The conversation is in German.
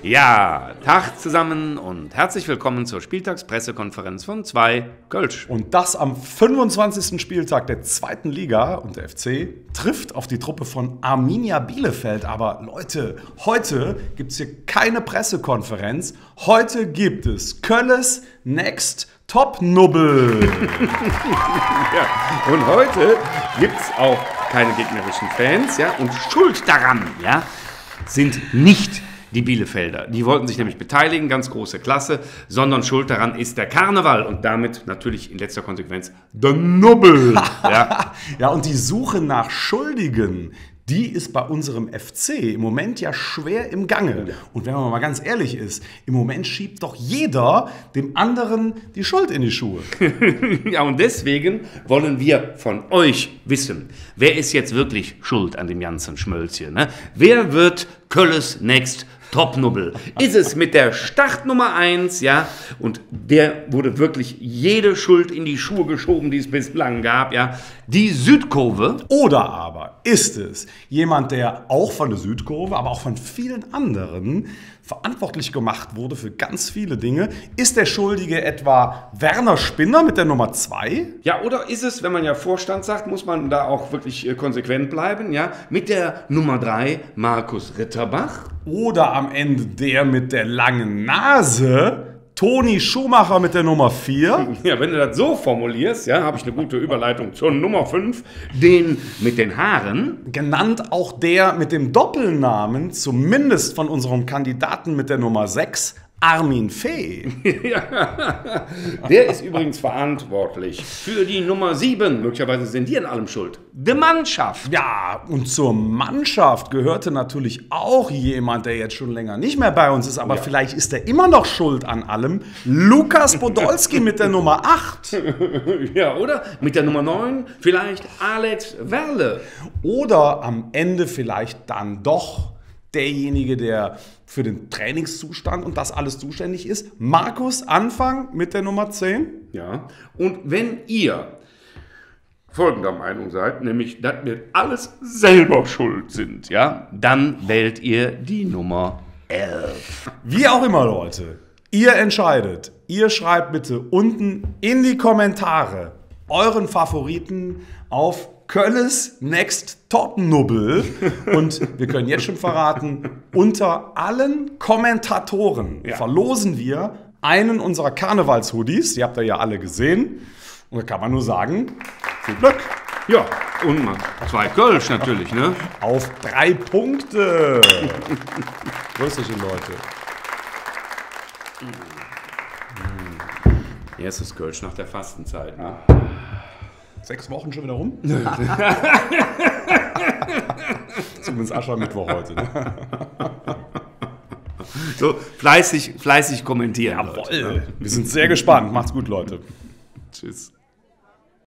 Ja, Tag zusammen und herzlich willkommen zur Spieltagspressekonferenz von 2 Kölsch. Und das am 25. Spieltag der 2. Liga und der FC trifft auf die Truppe von Arminia Bielefeld. Aber Leute, heute gibt es hier keine Pressekonferenz. Heute gibt es Kölles Next Top-Nubbel. Ja, und heute gibt es auch keine gegnerischen Fans. Ja, und schuld daran sind nicht die Bielefelder. Die wollten sich nämlich beteiligen, ganz große Klasse, sondern schuld daran ist der Karneval und damit natürlich in letzter Konsequenz der Nubbel. Ja, und die Suche nach Schuldigen, die ist bei unserem FC im Moment ja schwer im Gange. Und wenn man mal ganz ehrlich ist, im Moment schiebt doch jeder dem anderen die Schuld in die Schuhe. Ja, und deswegen wollen wir von euch wissen, wer ist jetzt wirklich schuld an dem ganzen Schmölzchen? Ne? Wer wird Kölles Next Top-Nubbel? Ist es mit der Startnummer 1, ja, und der wurde wirklich jede Schuld in die Schuhe geschoben, die es bislang gab, ja, die Südkurve? Oder aber ist es jemand, der auch von der Südkurve, aber auch von vielen anderen verantwortlich gemacht wurde für ganz viele Dinge? Ist der Schuldige etwa Werner Spinner mit der Nummer 2? Ja, oder ist es, wenn man ja Vorstand sagt, muss man da auch wirklich konsequent bleiben, ja, mit der Nummer 3 Markus Ritterbach? Oder am Ende der mit der langen Nase, Toni Schumacher mit der Nummer 4? Ja, wenn du das so formulierst, ja, habe ich eine gute Überleitung zur Nummer 5, den mit den Haaren. Genannt auch der mit dem Doppelnamen, zumindest von unserem Kandidaten mit der Nummer 6, Armin Fee. Ja, der ist übrigens verantwortlich für die Nummer 7. Möglicherweise sind die an allem schuld. Die Mannschaft. Ja, und zur Mannschaft gehörte natürlich auch jemand, der jetzt schon länger nicht mehr bei uns ist, aber vielleicht ist er immer noch schuld an allem. Lukas Podolski mit der Nummer 8. Ja, oder? Mit der Nummer 9 vielleicht Alex Werle. Oder am Ende vielleicht dann doch derjenige, der für den Trainingszustand und das alles zuständig ist, Markus Anfang mit der Nummer 10. Ja, und wenn ihr folgender Meinung seid, nämlich, dass wir alles selber schuld sind, ja, dann wählt ihr die Nummer 11. Wie auch immer, Leute, ihr entscheidet. Ihr schreibt bitte unten in die Kommentare euren Favoriten auf Kölles Next Top Nubbel. Und wir können jetzt schon verraten, unter allen Kommentatoren verlosen wir einen unserer Karnevals-Hoodies. Die habt ihr ja alle gesehen. Und da kann man nur sagen, viel Glück. Ja, und mal 2 Kölsch natürlich, ne? Auf 3 Punkte. Grüß dich, Leute. Erstes Kölsch nach der Fastenzeit, ne? 6 Wochen schon wieder rum? Zumindest Aschermittwoch heute. Ne? So, fleißig kommentieren. Jawohl. Wir sind sehr gespannt. Macht's gut, Leute. Tschüss.